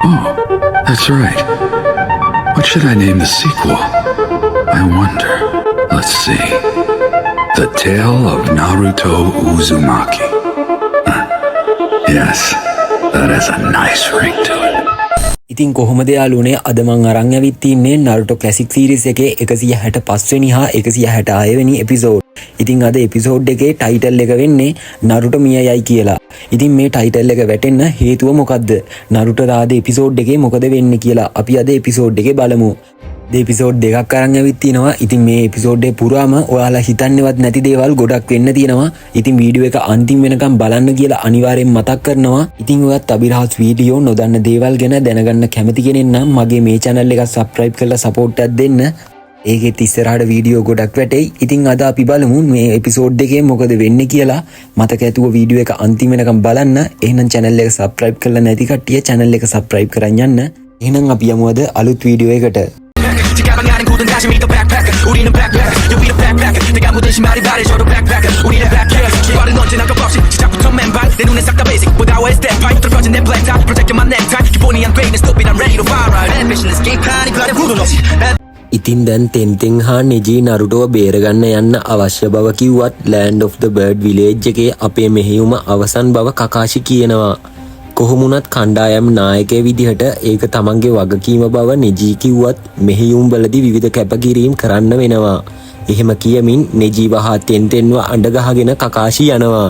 Oh, that's right. What should I name the sequel? I wonder. Let's see. The Tale of Naruto Uzumaki. Yes, that has a nice ring to it. ඉතින් කොහොමද යාළුවනේ අද මං අරන් ඇවිත් තින්නේ Naruto Classic Series එකේ 165 වෙනි හා 166 වෙනි එපිසෝඩ්. ඉතින් අද එපිසෝඩ් එකේ ටයිටල් එක වෙන්නේ Naruto මියයයි කියලා. ඉතින් මේ ටයිටල් එක වැටෙන්න හේතුව මොකද්ද? Naruto රාද එපිසෝඩ් එකේ මොකද වෙන්නේ කියලා අපි අද එපිසෝඩ් එකේ බලමු. එපිසෝඩ් දෙකක් අරන් ඇවිත් තිනවා. ඉතින් මේ එපිසෝඩ් එක පුරාම ඔයාලා හිතන්නේවත් නැති දේවල් ගොඩක් වෙන්න තියෙනවා. ඉතින් වීඩියෝ එක අන්තිම වෙනකම් බලන්න කියලා අනිවාර්යෙන් මතක් කරනවා. ඉතින් ඔයත් අබිරහස් වීඩියෝ නොදන්න දේවල් ගැන දැනගන්න කැමති කෙනෙක් නම් මගේ මේ channel එක subscribe කරලා support එකක් දෙන්න. ඒකෙත් ඉස්සරහට වීඩියෝ ගොඩක් වැටෙයි. ඉතින් අද අපි බලමු මේ එපිසෝඩ් එකේ මොකද වෙන්නේ කියලා. මතක ඇතුව වීඩියෝ එක අන්තිම වෙනකම් බලන්න. එහෙනම් channel එක subscribe කරලා නැති කට්ටිය channel එක subscribe කරන් යන්න. එහෙනම් අපි යමු අද අලුත් වීඩියෝ එකට. 가방에 안에 굳은 다시 믿어 backpacker 우리는 backpacker you'll be the backpacker 내가 묻은 신발이 바래줘도 backpacker 우리는 backpacker 출발은 언제나 겁없이 시작부터 맨발 내 눈에 싹 다 basic without a step pipe 들어퍼진 내 black top protecting my necktie 기본이 안 greatness stupid I'm ready to fire out ambition escape planning 가려 부른 없이 ඉතින් දැන් තෙන්තෙන් හා නෙජී නරුටෝව බේරගන්න යන්න අවශ්‍ය බව කිව්වත් Land of the Bird Village එකේ අපේ මෙහෙයුම අවසන් බව කකාෂි කියනවා. කොහොමුණත් කණ්ඩායම් නායකයෙ විදිහට ඒක තමන්ගේ වගකීම බව නෙජී කිව්වත් මෙහෙයුම් වලදී විවිධ කැපකිරීම් කරන්න වෙනවා. එහෙම කියමින් නෙජීව හා තෙන්තෙන්ව අඬ ගහගෙන කකාෂි යනවා.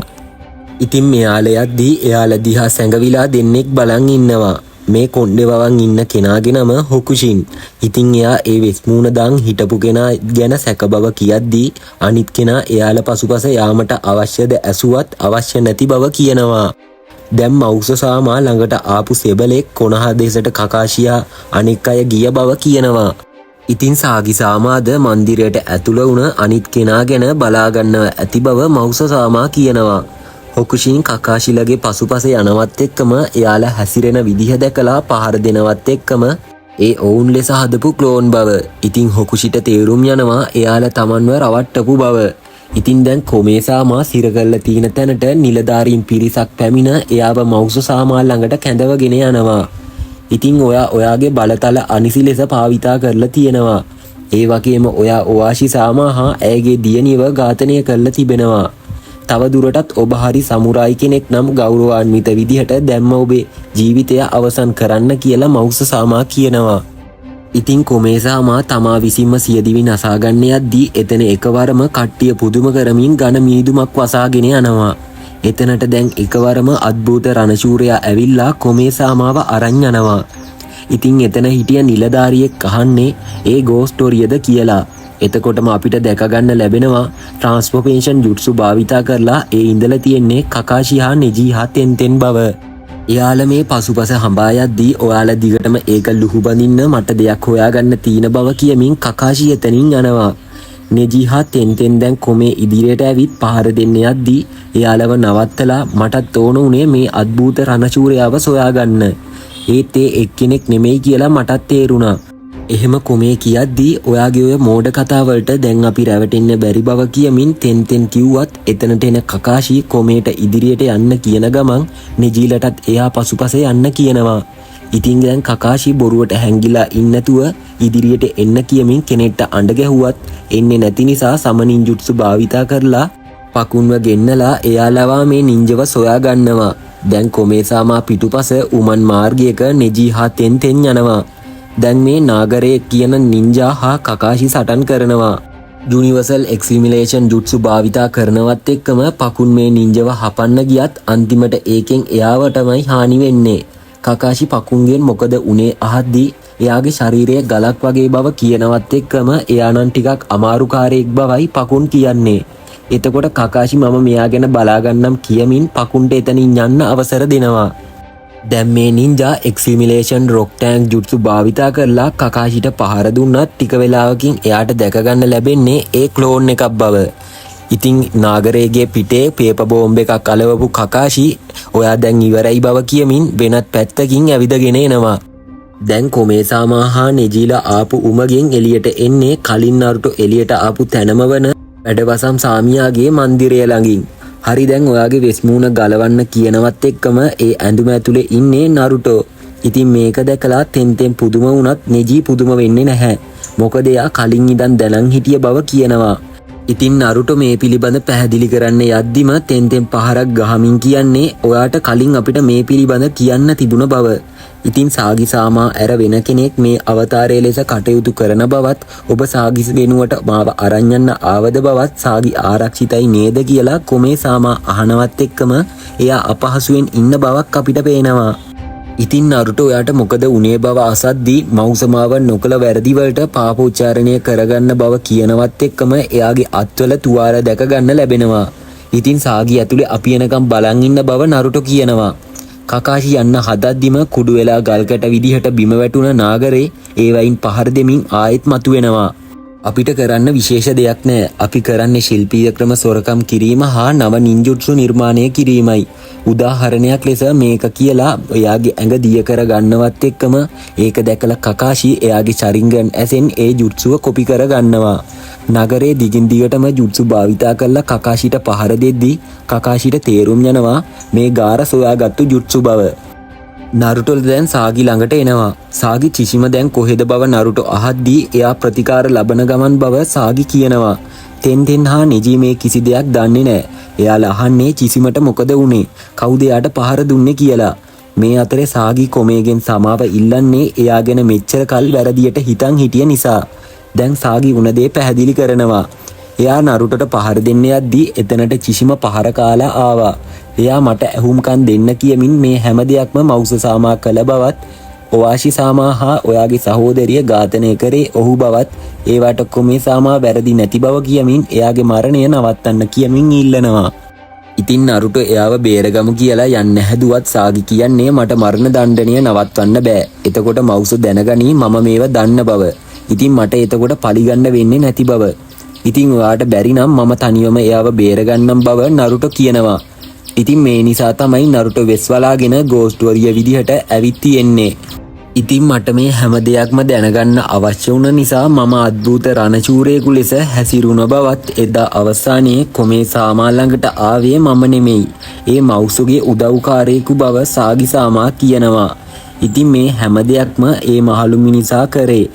ඉතින් මෙයාලයක්දී එයාලා දිහා සැඟවිලා දෙන්නෙක් බලන් ඉන්නවා. මේ කොණ්ඩේ වවන් ඉන්න කෙනාගේ නම හොකුෂින්. ඉතින් එයා ඒ වෙස්මූණ දාන් හිටපු කෙනා ගැන සැක බව කියද්දී අනිත් කෙනා එයාලා පසුපස යාමට අවශ්‍යද ඇසුවත් අවශ්‍ය නැති බව කියනවා. දැන් මෞසසාමා ළඟට ආපු සෙබලෙක් කොනහ දෙසට කකාෂියා අනෙක් අය ගිය බව කියනවා. ඉතින් සාගිසාමාද මන්දිරයට ඇතුළ වුණ අනිත් කෙනා ගැන බලාගන්නව ඇති බව මෞසසාමා කියනවා. හොකුෂින් කකාෂිලගේ පසුපස යනවත් එක්කම එයාලා හැසිරෙන විදිහ දැකලා පහර දෙනවත් එක්කම ඒ ඔවුන් ලෙස හදපු ක්ලෝන් බව. ඉතින් හොකුෂිට තේරුම් යනවා එයාලා තමන්ව රවට්ටපු බව. ඉතින් දැන් කොමේසාමා සිරගල්ල තියෙන තැනට නිලධාරීන් පිරිසක් පැමිණ එයාව මෞසසාමා ළඟට කැඳවගෙන යනවා. ඉතින් ඔයාගේ බලතල අනිසි ලෙස භාවිතා කරලා තියෙනවා. ඒ වගේම ඔයා ඔවාෂිසාමා හා ඇයගේ දියණියව ඝාතනය කරලා තිබෙනවා. තව දුරටත් ඔබ හරි සමුරායි කෙනෙක් නම් ගෞරවාන්විත විදිහට දැම්ම ඔබේ ජීවිතය අවසන් කරන්න කියලා මෞසසාමා කියනවා. ඉතින් කොමේසාමා තමා විසින්ම සියදිවි නසාගන්න යද්දී එතන එකවරම කට්ටිය පුදුම කරමින් ඝන මීදුමක් වසාගෙන යනවා. එතනට දැන් එකවරම අද්භූත රණශූරයා ඇවිල්ලා කොමේසාමාව අරන් යනවා. ඉතින් එතන හිටිය නිලධාරියෙක් අහන්නේ ඒ ගෝස්ට් ස්ටෝරියද කියලා. එතකොටම අපිට දැකගන්න ලැබෙනවා ට්‍රාන්ස්ෆෝර්මේෂන් ජුට්සු භාවිතා කරලා ඒ ඉඳලා තියෙන්නේ කකාෂි හා නෙජී හා තෙන්තෙන් බව. එයාලා මේ පසුපස හඹා යද්දී ඔයාලා දිගටම ඒක ලුහු බඳින්න මට දෙයක් හොයාගන්න තියෙන බව කියමින් කකාෂි එතනින් යනවා. නෙජී හා තෙන්තෙන් දැන් කොමේ ඉදිරියට ඇවිත් පහර දෙන්න යද්දී එයාලව නවත්තලා මටත් ඕන උනේ මේ අද්භූත රණශූරයාව සොයාගන්න. ඒත් ඒ එක්කෙනෙක් නෙමෙයි කියලා මටත් තේරුණා. එහෙම කොමේ කියද්දී ඔයාගේ ඔය මෝඩ කතා වලට දැන් අපි රැවටෙන්න බැරි බව කියමින් තෙන්තෙන් කිව්වත් එතනට එන කකාෂි කොමේට ඉදිරියට යන්න කියන ගමන් නෙජීලටත් එයා පසුපස යන්න කියනවා. ඉතින් දැන් කකාෂි බොරුවට හැංගිලා ඉන්නතුව ඉදිරියට එන්න කියමින් කෙනෙක්ට අඬ ගැහුවත් එන්නේ නැති නිසා සමනින් ජුට්සු භාවිතා කරලා පකුන්ව ගෙන්නලා එයාලවා මේ නින්ජව සොයා ගන්නවා. දැන් කොමේසාමා පිටුපස උමන් මාර්ගයක නෙජී හා තෙන්තෙන් යනවා. දැන් මේ නාගරේ කියන නින්ජා හා කකාෂි සටන් කරනවා. යුනිවර්සල් එක්සිමිලේෂන් ජුට්සු භාවිතා කරනවත් එක්කම පකුන් මේ නින්ජව හපන්න ගියත් අන්තිමට ඒකෙන් එයාවටමයි හානි වෙන්නේ. කකාෂි පකුන්ගෙන් මොකද උනේ අහද්දී එයාගේ ශරීරය ගලක් වගේ බව කියනවත් එක්කම එයා නම් ටිකක් අමාරුකාරයෙක් බවයි පකුන් කියන්නේ. එතකොට කකාෂි මම මෙයා ගැන බලාගන්නම් කියමින් පකුන්ට එතනින් යන්න අවසර දෙනවා. දැන් මේ නින්ජා එක්සිමිලේෂන් රොක් ටැන්ක් ජුට්සු භාවිතා කරලා කකාෂිට පහර දුන්නත් ටික වෙලාවකින් එයාට දැකගන්න ලැබෙන්නේ ඒ ක්ලෝන් එකක් බව. ඉතින් නාගරේගේ පිටේ පේපර් බෝම්බ එකක් අලවපු කකාෂි ඔයා දැන් ඉවරයි බව කියමින් වෙනත් පැත්තකින් ඇවිදගෙන එනවා. දැන් කොමේසාමා හා නෙජීලා ආපු උමගෙන් එළියට එන්නේ කලින් නරුටෝ එළියට ආපු තැනම වන වැඩවසම් සාමියාගේ මන්දිරය ළඟින්. හරි දැන් ඔයාගේ වෙස්මූණ ගලවන්න කියනවත් එක්කම ඒ ඇඳුම ඇතුලේ ඉන්නේ නරුටෝ. ඉතින් මේක දැකලා තෙන්තෙන් පුදුම වුණත් නෙජී පුදුම වෙන්නේ නැහැ. මොකද එයා කලින් ඉඳන් දැනන් හිටිය බව කියනවා. ඉතින් නරුටෝ මේ පිළිබඳ පැහැදිලි කරන්න යද්දිම තෙන්තෙන් පහරක් ගහමින් කියන්නේ ඔයාට කලින් අපිට මේ පිළිබඳ කියන්න තිබුණ බව. ඉතින් සාගි සාමා ඇර වෙන කෙනෙක් මේ අවතාරයේ ලෙස කටයුතු කරන බවත් ඔබ සාගි වෙනුවට මාව අරන් යන්න ආවද බවත් සාගි ආරක්ෂිතයි නේද කියලා කොමේ සාමා අහනවත් එක්කම එයා අපහසුවෙන් ඉන්න බවක් අපිට පේනවා. ඉතින් නරුටෝ එයාට මොකද උනේ බව අසද්දී මවුසමාව නොකළ වැරදි වලට පාපෝච්චාරණය කරගන්න බව කියනවත් එක්කම එයාගේ අත්වල තුවාල දැක ගන්න ලැබෙනවා. ඉතින් සාගි ඇතුලේ අපි එනකම් බලන් ඉන්න බව නරුටෝ කියනවා. කකාෂි යන්න හදද්දිම කුඩු වෙලා ගල්කට විදිහට බිම වැටුණ නාගරේ ඒ වයින් පහර දෙමින් ආයෙත් මතුවෙනවා. අපිට කරන්න විශේෂ දෙයක් නෑ. අපි කරන්නේ ශිල්පීය ක්‍රම සොරකම් කිරීම හා නව නින්ජුට්සු නිර්මාණය කිරීමයි. උදාහරණයක් ලෙස මේක කියලා එයාගේ ඇඟ දිය කර ගන්නවත් එක්කම ඒක දැකලා කකාෂි එයාගේ ශරින්ගන් ඇසෙන් ඒ ජුට්සුව කොපි කර ගන්නවා. නගරේ දිගින් දිගටම ජුට්සු භාවිතා කරලා කකාෂිට පහර දෙද්දී කකාෂිට තේරුම් යනවා මේ ගාර සොයාගත්තු ජුට්සු බව. නරුටෝ දැන් සාගි ළඟට එනවා. සාගි චිෂිම දැන් කොහෙද බව නරුටෝ අහද්දී එයා ප්‍රතිකාර ලබන ගමන් බව සාගි කියනවා. තෙන්තෙන් හා නෙජී මේ කිසි දෙයක් දන්නේ නැහැ. එයාලා අහන්නේ චිසිමට මොකද වුනේ? කවුද එයාට පහර දුන්නේ කියලා. මේ අතරේ සාගි කොමේගෙන් සමාව ඉල්ලන්නේ එයා ගැන මෙච්චර කල් වැරදියට හිතන් හිටිය නිසා. දැන් සාගි වුණ දේ පැහැදිලි කරනවා. එයා නරුටෝට පහර දෙන්න යද්දී එතනට චිෂිම පහර කාලා ආවා. එයා මට ඇහුම්කන් දෙන්න කියමින් මේ හැම දෙයක්ම මවුස සාමා කළ බවත් ඔවාෂි සාමා හා ඔයාගේ සහෝදරිය ඝාතනය කරේ ඔහු බවත් ඒවට කොමේ සාමා වැරදි නැති බව කියමින් එයාගේ මරණය නවත්තන්න කියමින් ඉල්ලනවා. ඉතින් නරුටෝ එයාව බේරගමු කියලා යන්න හැදුවත් සාගි කියන්නේ මට මරණ දණ්ඩනය නවත්වන්න බෑ. එතකොට මවුස දැනගනී මම මේව දන්න බව. ඉතින් මට එතකොට පලිගන්න වෙන්නේ නැති බව. ඉතින් ඔයාට බැරි නම් මම තනියම එයාව බේරගන්නම් බව නරුටෝ කියනවා. ඉතින් මේ නිසා තමයි නරුටෝ වෙස්වලාගෙන ගෝස්ට්වරිය විදිහට ඇවිත් තියෙන්නේ. ඉතින් මට මේ හැම දෙයක්ම දැනගන්න අවශ්‍ය වුණ නිසා මම අද්භූත රණචූරයෙකු ලෙස හැසිරුණ බවත් එදා අවසානයේ කොමේ සාමා ළඟට ආවේ මම නෙමෙයි. ඒ මවුසුගේ උදව්කාරයෙකු බව සාගි සාමා කියනවා. ඉතින් මේ හැම දෙයක්ම ඒ මහලු මිනිසා කරේ.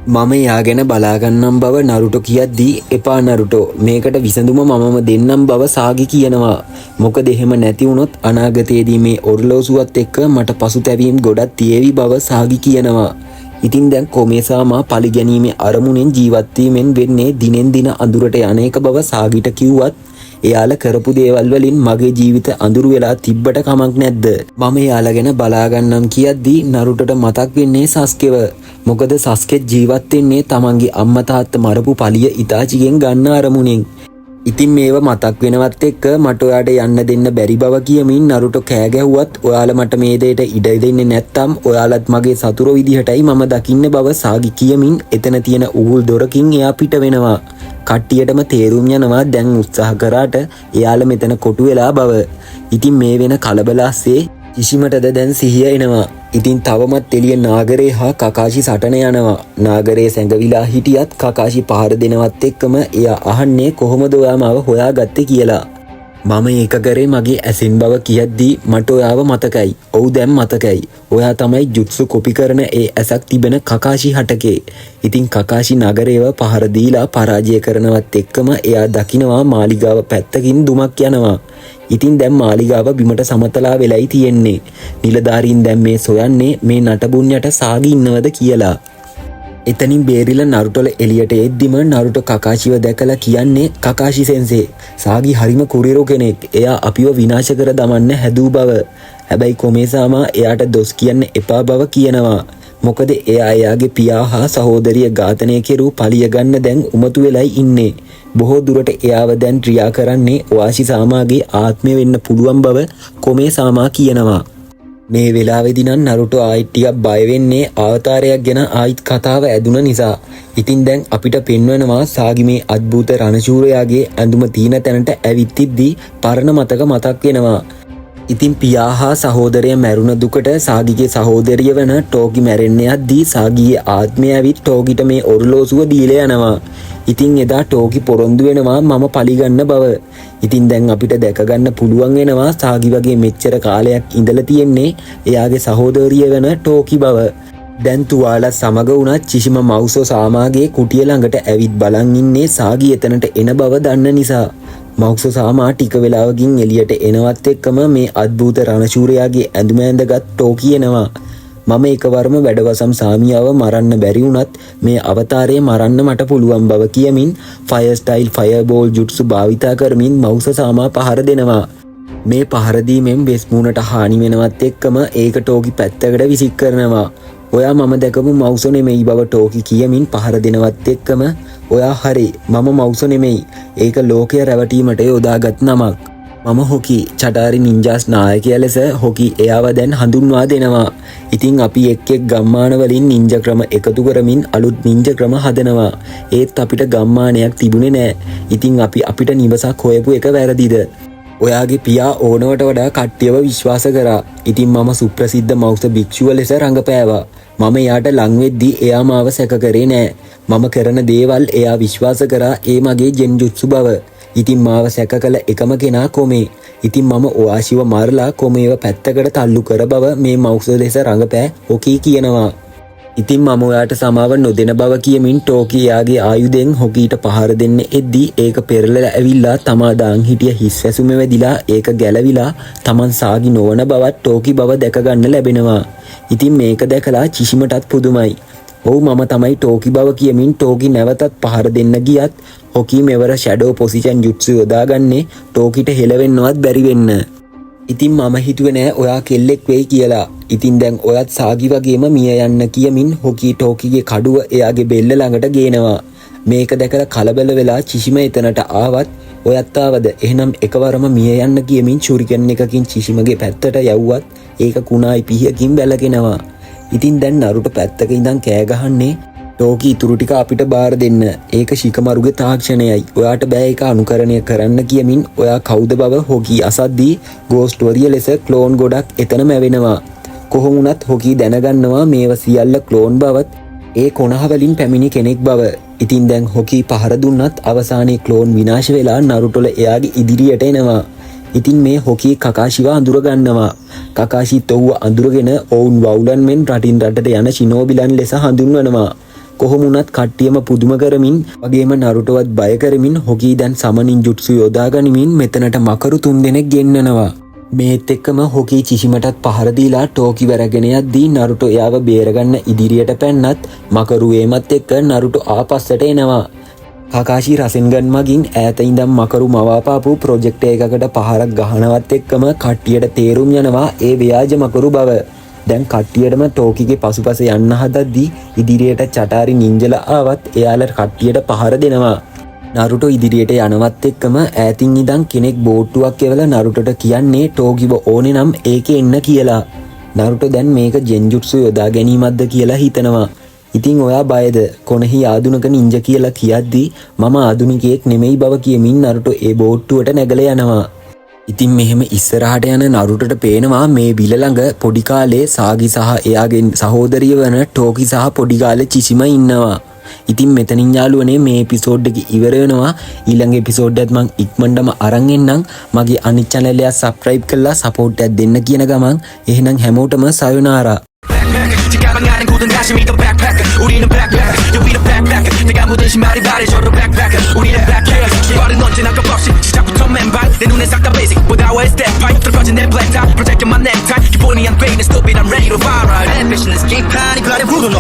මම එයා ගැන බලාගන්නම් බව නරුටෝ කියද්දී එපා නරුටෝ මේකට විසඳුම මමම දෙන්නම් බව සාගි කියනවා. මොකද එහෙම නැති වුණොත් අනාගතයේදී මේ ඔර්ලෝසුවත් එක්ක මට පසුතැවීම් ගොඩක් තියේවි බව සාගි කියනවා. ඉතින් දැන් කොමේ සාමා පලිගැනීමේ අරමුණෙන් ජීවත් වීමෙන් වෙන්නේ දිනෙන් දින අඳුරට යන එක බව සාගිට කිව්වත් එයාලා කරපු දේවල් වලින් මගේ ජීවිත අඳුරු වෙලා තිබ්බට කමක් නැද්ද? මම එයාලා ගැන බලාගන්නම් කියද්දී නරුටෝට මතක් වෙන්නේ සස්කෙව. මොකද සස්කෙත් ජීවත් වෙන්නේ තමන්ගේ අම්මා තාත්තා මරපු පලිය ඉතාචිගෙන් ගන්න අරමුණෙන්. ඉතින් මේව මතක් වෙනවත් එක්ක මට ඔයාට යන්න දෙන්න බැරි බව කියමින් නරුටෝ කෑ ගැහුවත් ඔයාලා මට මේ දෙයට ඉඩ දෙන්නේ නැත්තම් ඔයාලත් මගේ සතුරු විදිහටයි මම දකින්න බව සාගි කියමින් එතන තියෙන උගුල් දොරකින් එයා පිට වෙනවා. කට්ටියටම තේරුම් යනවා දැන් උත්සාහ කරාට එයාලා මෙතන කොටු වෙලා බව. ඉතින් මේ වෙන කලබල ඇස්සේ චිෂිමටද දැන් සිහිය එනවා. ඉතින් තවමත් එළිය නාගරේ හා කකාෂි සටන යනවා. නාගරේ සැඟවිලා හිටියත් කකාෂි පහර දෙනවත් එක්කම එයා අහන්නේ කොහොමද ඔයා මාව හොයාගත්තේ කියලා. මම ඒක කරේ මගේ ඇසින් බව කියද්දී මට ඔයාව මතකයි. ඔව් දැන් මතකයි. ඔයා තමයි ජුට්සු කොපි කරන ඒ ඇසක් තිබෙන කකාෂි හටකේ. ඉතින් කකාෂි නගරේව පහර දීලා පරාජය කරනවත් එක්කම එයා දකිනවා මාලිගාව පැත්තකින් දුමක් යනවා. ඉතින් දැන් මාලිගාව බිමට සමතලා වෙලයි තියෙන්නේ. නිලධාරීන් දැන් මේ සොයන්නේ මේ නටබුන් යට සාගි ඉන්නවද කියලා. එතනින් බේරිලා නරුටෝල එළියට එද්දිම නරුටෝ කකාෂිව දැකලා කියන්නේ කකාෂි සෙන්සේ සාගි හරිම කුරිරෝ කෙනෙක්. එයා අපිව විනාශ කර දමන්න හැදූ බව. හැබැයි කොමේසාමා එයාට දොස් කියන්න එපා බව කියනවා. මොකද එයා එයාගේ පියා හා සහෝදරිය ඝාතනය කෙරූ පලිය ගන්න දැන් උමතු වෙලයි ඉන්නේ. බොහෝ දුරට එයාව දැන් ක්‍රියා කරන්නේ ඔවාෂි සාමාගේ ආත්මය වෙන්න පුළුවන් බව කොමේසාමා කියනවා. මේ වෙලාවේදී නම් නරුටෝ ආයිත් ටිකක් බය වෙන්නේ අවතාරයක් ගැන ආයිත් කතාව ඇදුන නිසා. ඉතින් දැන් අපිට පෙන්වනවා සාගි මේ අద్භූත රණශූරයාගේ ඇඳුම තීන තැනට ඇවිත්තිද්දී පරණ මතක මතක් වෙනවා. ඉතින් පියා හා සහෝදරය මැරුණ දුකට සාගිගේ සහෝදරිය වන ටෝගි මැරෙන්න යද්දී සාගිගේ ආත්මය ඇවිත් ටෝගිට මේ ඔරලෝසුව දීලා යනවා. ඉතින් එදා ටෝකි පොරොන්දු වෙනවා මම පලිගන්න බව. ඉතින් දැන් අපිට දැකගන්න පුළුවන් වෙනවා සාගි වගේ මෙච්චර කාලයක් ඉඳලා තියෙන්නේ එයාගේ සහෝදරිය වෙන ටෝකි බව. දැන් තුවාලත් සමග වුණත් චිෂිම මවුසෝ සාමාගේ කුටිය ළඟට ඇවිත් බලන් ඉන්නේ සාගි එතනට එන බව දන්න නිසා. මවුසෝ සාමා ටික වෙලාවකින් එළියට එනවත් එක්කම මේ අද්භූත රණශූරයාගේ ඇඳුම ඇඳගත් ටෝකි එනවා. මම එකවරම වැඩවසම් සාමියාව මරන්න බැරි වුණත් මේ අවතාරය මරන්න මට පුළුවන් බව කියමින් ෆයර් ස්ටයිල් ෆයර්බෝල් ජුට්සු භාවිතා කරමින් මවුස සාමා පහර දෙනවා. මේ පහර දීමෙන් බෙස්මූණට හානි වෙනවත් එක්කම ඒක ටෝකි පැත්තකට විසික් කරනවා. ඔයා මම දැකපු මවුසෝ නෙමෙයි බව ටෝකි කියමින් පහර දෙනවත් එක්කම ඔයා හරි මම මවුසෝ නෙමෙයි. ඒක ලෝකය රැවටීමට යොදාගත් නමක්. මම හොකි චටාරි නින්ජාස් නායකයා ලෙස හොකි එයාව දැන් හඳුන්වා දෙනවා. ඉතින් අපි එක් ගම්මාන වලින් නින්ජ ක්‍රම එකතු කරමින් අලුත් නින්ජ ක්‍රම හදනවා. ඒත් අපිට ගම්මානයක් තිබුණේ නෑ. ඉතින් අපි අපිට නිවසක් හොයපු එක වැරදිද? ඔයාගේ පියා ඕනවට වඩා කට්ටියව විශ්වාස කරා. ඉතින් මම සුප්‍රසිද්ධ මවුස භික්ෂුව ලෙස රඟපෑවා. මම එයාට ලං වෙද්දී එයා මාව සැක කරේ නෑ. මම කරන දේවල් එයා විශ්වාස කරා ඒ මගේ ජෙන්ජුත්සු බව. ඉතින් මාව සැක කළ එකම කෙනා කොමේ. ඉතින් මම ඔයාශිව මරලා කොමේව පැත්තකට තල්ලු කර බව මේ මවුස ලෙස රඟපෑ හොකී කියනවා. ඉතින් මම ඔයාට සමාව නොදෙන බව කියමින් ටෝකි එයාගේ ආයුධයෙන් හොකීට පහර දෙන්න එද්දී ඒක පෙරලලා ඇවිල්ලා තමා දාන් හිටිය හිස් වැසුම වැදිලා ඒක ගැලවිලා තමන් සාගි නොවන බවත් ටෝකි බව දැක ගන්න ලැබෙනවා. ඉතින් මේක දැකලා චිෂිමටත් පුදුමයි. ඔව් මම තමයි ටෝකි බව කියමින් ටෝකි නැවතත් පහර දෙන්න ගියත් හොකී මෙවර ෂැඩෝ පොසිෂන් ජුට්සු යොදාගන්නේ ටෝකිට හෙලවෙන්නවත් බැරි වෙන්න. ඉතින් මම හිතුවේ නෑ ඔයා කෙල්ලෙක් වෙයි කියලා. ඉතින් දැන් ඔයත් සාගි වගේම මිය යන්න කියමින් හොකී ටෝකිගේ කඩුව එයාගේ බෙල්ල ළඟට ගේනවා. මේක දැකලා කලබල වෙලා චිෂිම එතනට ආවත් ඔයත් ආවද? එහෙනම් එකවරම මිය යන්න කියමින් ෂුරිකන් එකකින් චිෂිමගේ පැත්තට යවුවත් ඒක කුණායි පිහකින් බැලගෙනවා. ඉතින් දැන් නරුටෝ පැත්තක ඉඳන් කෑ ගහන්නේ ටෝකි ඉතුරු ටික අපිට බාර දෙන්න. ඒක ශිකමරුගේ තාක්ෂණයයි. ඔයාට බෑ ඒක අනුකරණය කරන්න කියමින් ඔයා කවුද බව හොකී අසද්දී ගෝස්ට් වරිය ලෙස ක්ලෝන් ගොඩක් එතනම ඇවෙනවා. කොහොම වුණත් හොකී දැනගන්නවා මේව සියල්ල ක්ලෝන් බවත් ඒ කොනහ වලින් පැමිණි කෙනෙක් බව. ඉතින් දැන් හොකී පහර දුන්නත් අවසානයේ ක්ලෝන් විනාශ වෙලා නරුටෝල එයාගේ ඉදිරියට එනවා. ඉතින් මේ හොකී කකාෂිව අඳුර ගන්නවා. කකාෂිත් ඔහුව අඳුරගෙන ඔවුන් වවුලන් මෙන් රටින් රටට යන ශිනෝබිලන් ලෙස හඳුන්වනවා. කොහොම වුණත් කට්ටියම පුදුම කරමින් වගේම නරුටෝවත් බය කරමින් හොකී දැන් සමනින් ජුට්සු යොදා ගනිමින් මෙතනට මකරු 3 දෙනෙක් ගෙන්නනවා. මේත් එක්කම හොකී චිෂිමටත් පහර දීලා ටෝකි වැරගෙන යද්දී නරුටෝ එයාව බේරගන්න ඉදිරියට පැන්නත් මකරු වේමත් එක්ක නරුටෝ ආපස්සට එනවා. කකාෂි රසෙන්ගන් මගින් ඈත ඉඳන් මකරු මවාපාපු ප්‍රොජෙක්ට් එකකට පහරක් ගහනවත් එක්කම කට්ටියට තේරුම් යනවා ඒ ව්‍යාජ මකරු බව. දැන් කට්ටියටම ටෝකිගේ පසුපස යන්න හදද්දී ඉදිරියට චටාරි නින්ජලා ආවත් එයාලා කට්ටියට පහර දෙනවා. නරුටෝ ඉදිරියට යනවත් එක්කම ඈතින් ඉඳන් කෙනෙක් බෝට්ටුවක් එවලා නරුටෝට කියන්නේ ටෝකිව ඕනේ නම් ඒකේ එන්න කියලා. නරුටෝ දැන් මේක ජෙන්ජුට්සු යොදා ගැනීමක්ද කියලා හිතනවා. ඉතින් ඔයා බයද? කොනෙහි ආදුනික නින්ජ කියලා කියද්දී මම ආදුනිකයෙක් නෙමෙයි බව කියමින් නරුටෝ ඒ බෝට්ටුවට නැගලා යනවා. ඉතින් මෙහෙම ඉස්සරහට යන නරුටෝට පේනවා මේ විල ළඟ පොඩි කාලේ සාගි සහ එයාගේ සහෝදරිය වන ටෝකි සහ පොඩි කාලේ චිෂිම ඉන්නවා. ඉතින් මෙතනින් යාළුවනේ මේ එපිසෝඩ් එක ඉවර වෙනවා. ඊළඟ එපිසෝඩ් එකත් මං ඉක්මනටම අරන් එන්නම්. මගේ අනිත් channel එක subscribe කරලා support එකක් දෙන්න කියන ගමන් එහෙනම් හැමෝටම සයොනාරා. 가방안엔 굳은 가심이 더 backpacker 우리는 backpacker yeah, we the backpacker 내가 묻은 신발이 바래져도 backpacker 우리는 backpacker 기발은 언제나 겁없이 시작부터 맨발 내 눈에 싹 다 basic without a step pipe 들어가진 내 black top protecting my necktie 기본이 안 돼 있는 stupid I'm ready to viral ambition is keep hiding blood and brutal